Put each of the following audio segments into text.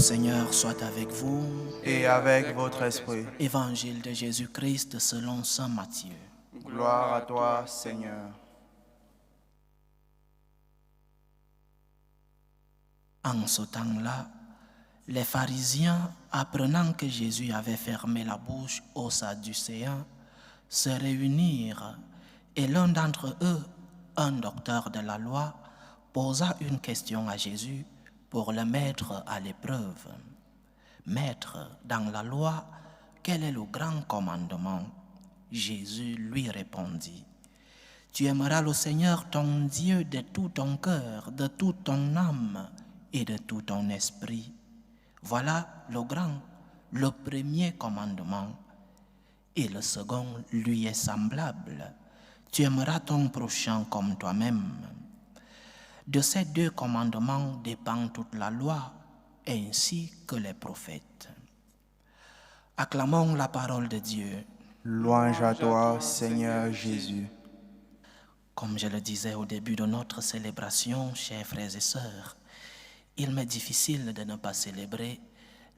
Seigneur soit avec vous. Et avec votre esprit. Évangile de Jésus-Christ selon saint Matthieu. Gloire à toi, Seigneur. En ce temps-là, les pharisiens, apprenant que Jésus avait fermé la bouche aux Sadducéens, se réunirent et l'un d'entre eux, un docteur de la loi, posa une question à Jésus pour le mettre à l'épreuve. « Maître, dans la loi, quel est le grand commandement ?» Jésus lui répondit, « Tu aimeras le Seigneur ton Dieu de tout ton cœur, de toute ton âme et de tout ton esprit. Voilà le grand, le premier commandement. Et le second lui est semblable. Tu aimeras ton prochain comme toi-même. De ces deux commandements dépend toute la loi, ainsi que les prophètes. » Acclamons la parole de Dieu. Louange à toi, Seigneur Jésus. Comme je le disais au début de notre célébration, chers frères et sœurs, il m'est difficile de ne pas célébrer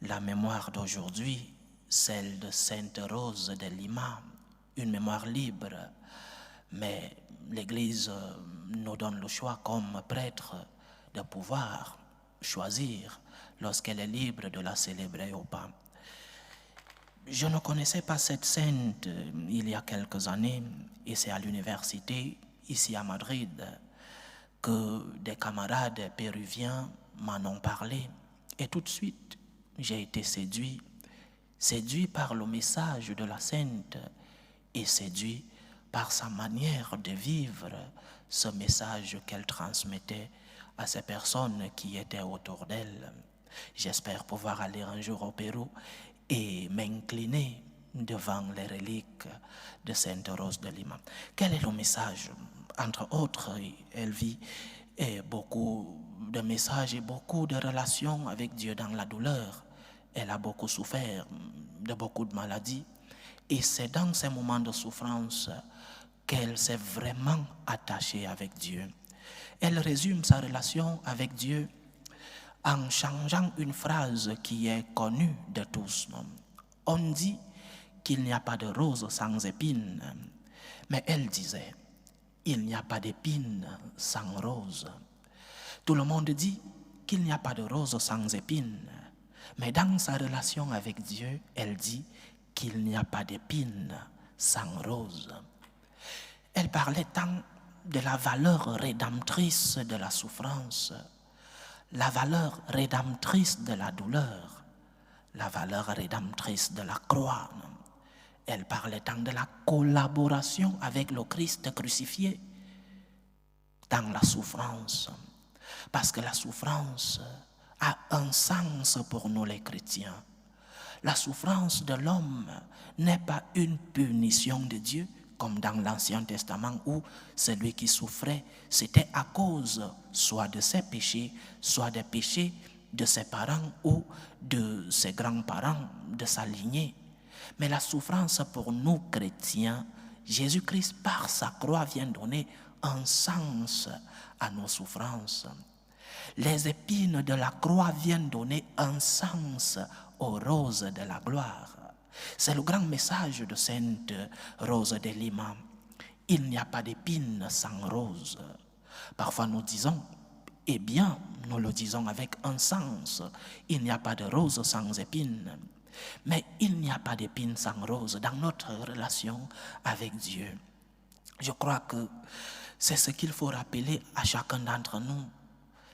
la mémoire d'aujourd'hui, celle de Sainte Rose de Lima, une mémoire libre. Mais l'Église nous donne le choix comme prêtre de pouvoir choisir lorsqu'elle est libre de la célébrer ou pas. Je ne connaissais pas cette sainte il y a quelques années, et c'est à l'université, ici à Madrid, que des camarades péruviens m'en ont parlé. Et tout de suite, j'ai été séduit par le message de la sainte et séduit par sa manière de vivre ce message qu'elle transmettait à ces personnes qui étaient autour d'elle. J'espère pouvoir aller un jour au Pérou et m'incliner devant les reliques de Sainte Rose de Lima. Quel est le message? Entre autres, elle vit beaucoup de messages et beaucoup de relations avec Dieu dans la douleur. Elle a beaucoup souffert de beaucoup de maladies. Et c'est dans ces moments de souffrance qu'elle s'est vraiment attachée avec Dieu. Elle résume sa relation avec Dieu en changeant une phrase qui est connue de tous. On dit qu'il n'y a pas de rose sans épines, mais elle disait, il n'y a pas d'épines sans rose. Tout le monde dit qu'il n'y a pas de rose sans épines, mais dans sa relation avec Dieu, elle dit qu'il n'y a pas d'épines sans rose. Elle parlait tant de la valeur rédemptrice de la souffrance, la valeur rédemptrice de la douleur, la valeur rédemptrice de la croix. Elle parlait tant de la collaboration avec le Christ crucifié dans la souffrance, parce que la souffrance a un sens pour nous les chrétiens. La souffrance de l'homme n'est pas une punition de Dieu, comme dans l'Ancien Testament où celui qui souffrait, c'était à cause soit de ses péchés, soit des péchés de ses parents ou de ses grands-parents, de sa lignée. Mais la souffrance pour nous chrétiens, Jésus-Christ par sa croix vient donner un sens à nos souffrances. Les épines de la croix viennent donner un sens aux roses de la gloire. C'est le grand message de Sainte Rose de Lima. Il n'y a pas d'épines sans rose. Parfois nous disons, eh bien, nous le disons avec un sens, il n'y a pas de rose sans épines. Mais il n'y a pas d'épines sans rose dans notre relation avec Dieu. Je crois que c'est ce qu'il faut rappeler à chacun d'entre nous,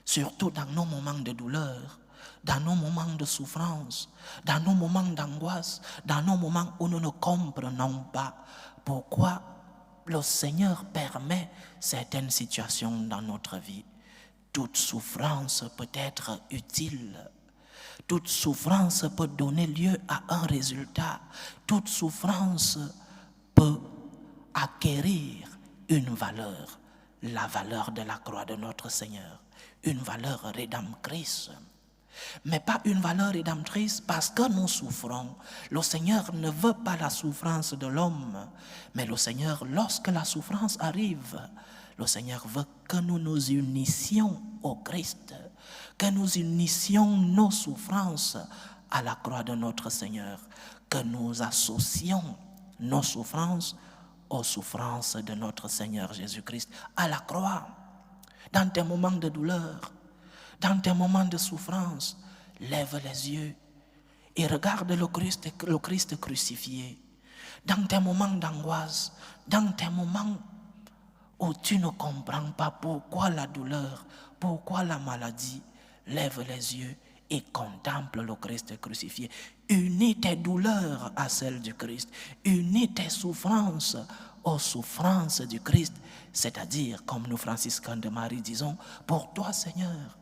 surtout dans nos moments de douleur, dans nos moments de souffrance, dans nos moments d'angoisse, dans nos moments où nous ne comprenons pas pourquoi le Seigneur permet certaines situations dans notre vie. Toute souffrance peut être utile. Toute souffrance peut donner lieu à un résultat. Toute souffrance peut acquérir une valeur, la valeur de la croix de notre Seigneur, une valeur rédemptrice. Mais pas une valeur rédemptrice parce que nous souffrons. Le Seigneur ne veut pas la souffrance de l'homme, mais le Seigneur, lorsque la souffrance arrive, Le Seigneur veut que nous nous unissions au Christ, que nous unissions nos souffrances à la croix de notre Seigneur, que nous associons nos souffrances aux souffrances de notre Seigneur Jésus-Christ à la croix. Dans tes moments de douleur, dans tes moments de souffrance, lève les yeux et regarde le Christ crucifié. Dans tes moments d'angoisse, dans tes moments où tu ne comprends pas pourquoi la douleur, pourquoi la maladie, lève les yeux et contemple le Christ crucifié. Unis tes douleurs à celles du Christ. Unis tes souffrances aux souffrances du Christ. C'est-à-dire, comme nous franciscains de Marie disons, pour toi Seigneur,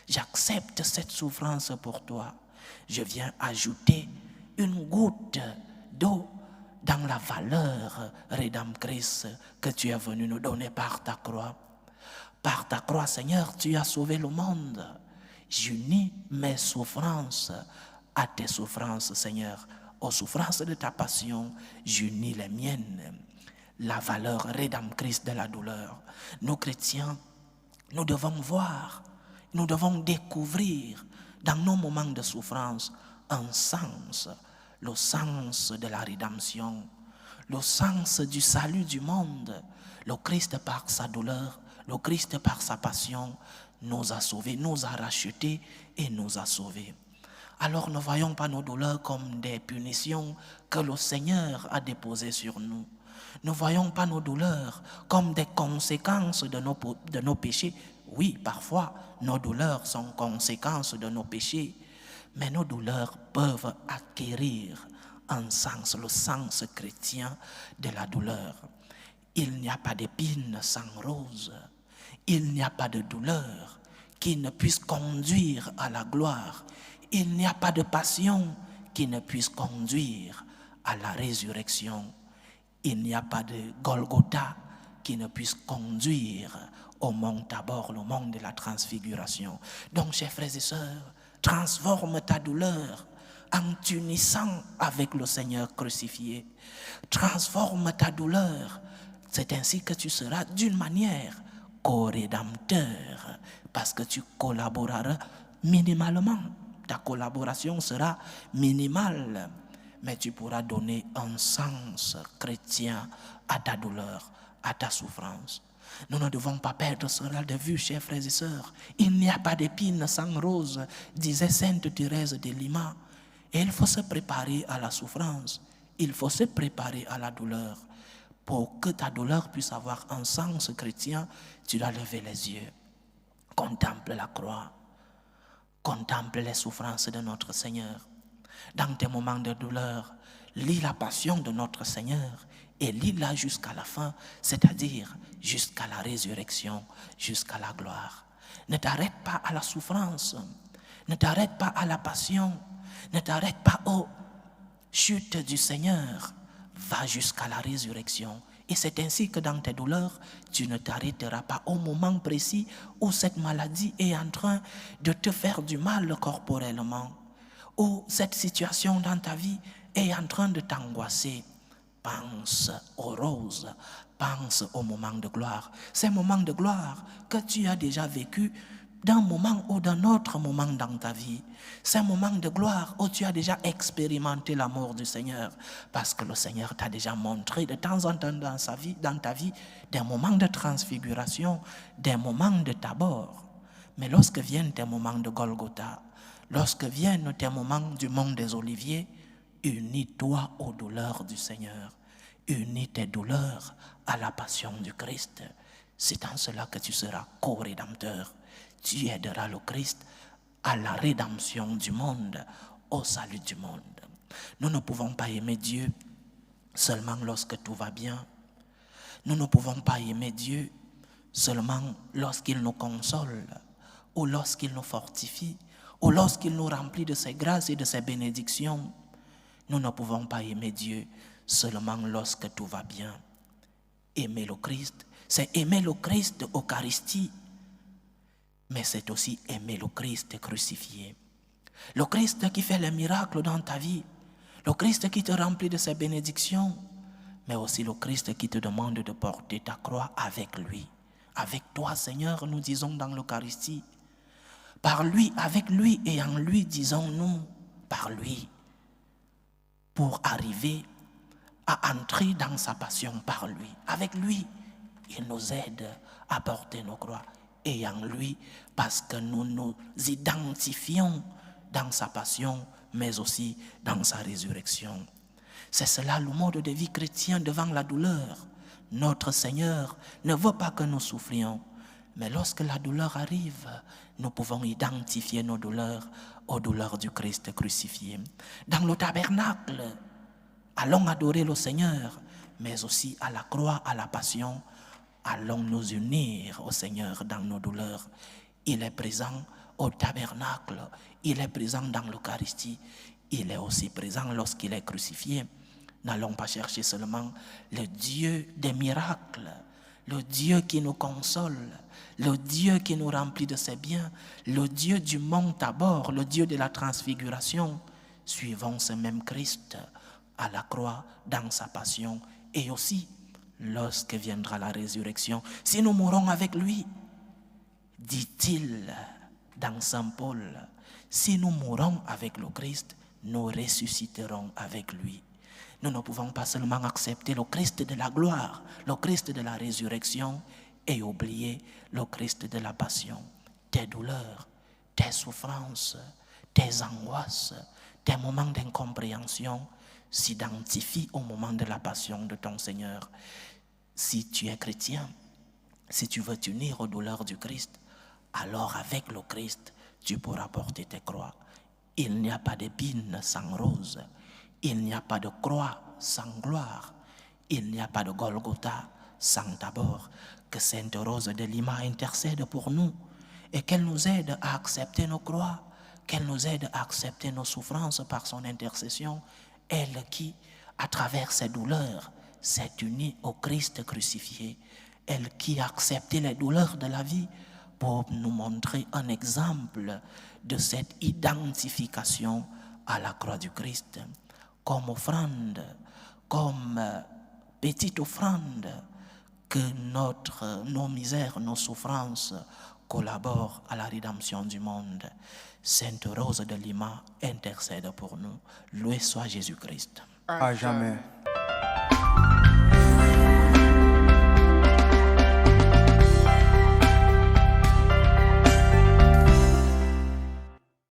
j'accepte cette souffrance pour toi. Je viens ajouter une goutte d'eau dans la valeur rédemptrice que tu es venu nous donner par ta croix. Par ta croix, Seigneur, tu as sauvé le monde. J'unis mes souffrances à tes souffrances, Seigneur. Aux souffrances de ta passion, j'unis les miennes. La valeur rédemptrice de la douleur. Nous, chrétiens, nous devons voir, nous devons découvrir dans nos moments de souffrance un sens, le sens de la rédemption, le sens du salut du monde. Le Christ par sa douleur, le Christ par sa passion nous a sauvés, nous a rachetés et nous a sauvés. Alors ne voyons pas nos douleurs comme des punitions que le Seigneur a déposées sur nous. Ne voyons pas nos douleurs comme des conséquences de nos péchés. Oui, parfois, nos douleurs sont conséquences de nos péchés, mais nos douleurs peuvent acquérir un sens, le sens chrétien de la douleur. Il n'y a pas d'épine sans rose. Il n'y a pas de douleur qui ne puisse conduire à la gloire. Il n'y a pas de passion qui ne puisse conduire à la résurrection. Il n'y a pas de Golgotha qui ne puisse conduire au mont Tabor, le mont de la transfiguration. Donc, chers frères et sœurs, transforme ta douleur en t'unissant avec le Seigneur crucifié. Transforme ta douleur. C'est ainsi que tu seras d'une manière co-rédempteur, parce que tu collaboreras minimalement. Ta collaboration sera minimale, mais tu pourras donner un sens chrétien à ta douleur, à ta souffrance. Nous ne devons pas perdre cela de vue, chers frères et sœurs. Il n'y a pas d'épine sans rose, disait Sainte Thérèse de Lima. Et il faut se préparer à la souffrance. Il faut se préparer à la douleur. Pour que ta douleur puisse avoir un sens chrétien, tu dois lever les yeux. Contemple la croix. Contemple les souffrances de notre Seigneur. Dans tes moments de douleur, lis la passion de notre Seigneur et lis-la jusqu'à la fin, c'est-à-dire jusqu'à la résurrection, jusqu'à la gloire. Ne t'arrête pas à la souffrance, ne t'arrête pas à la passion, ne t'arrête pas aux chutes du Seigneur. Va jusqu'à la résurrection. Et c'est ainsi que dans tes douleurs, tu ne t'arrêteras pas au moment précis où cette maladie est en train de te faire du mal corporellement, où cette situation dans ta vie est en train de t'angoisser. Pense aux roses, pense aux moments de gloire. Ces moments de gloire que tu as déjà vécu d'un moment ou d'un autre moment dans ta vie. C'est un moment de gloire où tu as déjà expérimenté l'amour du Seigneur, parce que le Seigneur t'a déjà montré de temps en temps dans ta vie, des moments de transfiguration, des moments de Tabor. Mais lorsque viennent tes moments de Golgotha, lorsque viennent tes moments du mont des Oliviers, unis-toi aux douleurs du Seigneur. Unis tes douleurs à la passion du Christ. C'est en cela que tu seras co-rédempteur. Tu aideras le Christ à la rédemption du monde, au salut du monde. Nous ne pouvons pas aimer Dieu seulement lorsque tout va bien. Nous ne pouvons pas aimer Dieu seulement lorsqu'il nous console, ou lorsqu'il nous fortifie, ou lorsqu'il nous remplit de ses grâces et de ses bénédictions. Nous ne pouvons pas aimer Dieu seulement lorsque tout va bien. Aimer le Christ, c'est aimer le Christ Eucharistie, mais c'est aussi aimer le Christ crucifié. Le Christ qui fait les miracles dans ta vie, le Christ qui te remplit de ses bénédictions, mais aussi le Christ qui te demande de porter ta croix avec lui. Avec toi, Seigneur, nous disons dans l'Eucharistie. Par lui, avec lui et en lui, disons-nous, par lui, pour arriver à entrer dans sa passion par lui. Avec lui, il nous aide à porter nos croix. Et en lui, parce que nous nous identifions dans sa passion, mais aussi dans sa résurrection. C'est cela le mode de vie chrétien devant la douleur. Notre Seigneur ne veut pas que nous souffrions, mais lorsque la douleur arrive, nous pouvons identifier nos douleurs aux douleurs du Christ crucifié. Dans le tabernacle, allons adorer le Seigneur, mais aussi à la croix, à la passion, allons nous unir au Seigneur dans nos douleurs. Il est présent au tabernacle, il est présent dans l'Eucharistie, il est aussi présent lorsqu'il est crucifié. N'allons pas chercher seulement le Dieu des miracles, le Dieu qui nous console, le Dieu qui nous remplit de ses biens, le Dieu du mont Tabor, le Dieu de la transfiguration. Suivons ce même Christ à la croix, dans sa passion, et aussi lorsque viendra la résurrection. Si nous mourons avec lui, dit-il dans Saint Paul, si nous mourons avec le Christ, nous ressusciterons avec lui. Nous ne pouvons pas seulement accepter le Christ de la gloire, le Christ de la résurrection, et oublier le Christ de la passion. Tes douleurs, tes souffrances, tes angoisses, tes moments d'incompréhension s'identifient au moment de la passion de ton Seigneur. Si tu es chrétien, si tu veux t'unir aux douleurs du Christ, alors avec le Christ, tu pourras porter tes croix. Il n'y a pas d'épine sans rose. Il n'y a pas de croix sans gloire. Il n'y a pas de Golgotha sans Tabor. Que Sainte Rose de Lima intercède pour nous et qu'elle nous aide à accepter nos croix, qu'elle nous aide à accepter nos souffrances par son intercession. Elle qui, à travers ses douleurs, s'est unie au Christ crucifié. Elle qui a accepté les douleurs de la vie pour nous montrer un exemple de cette identification à la croix du Christ. Comme offrande, comme petite offrande, que nos misères, nos souffrances collaborent à la rédemption du monde. Sainte Rose de Lima intercède pour nous. Loué soit Jésus-Christ. À jamais.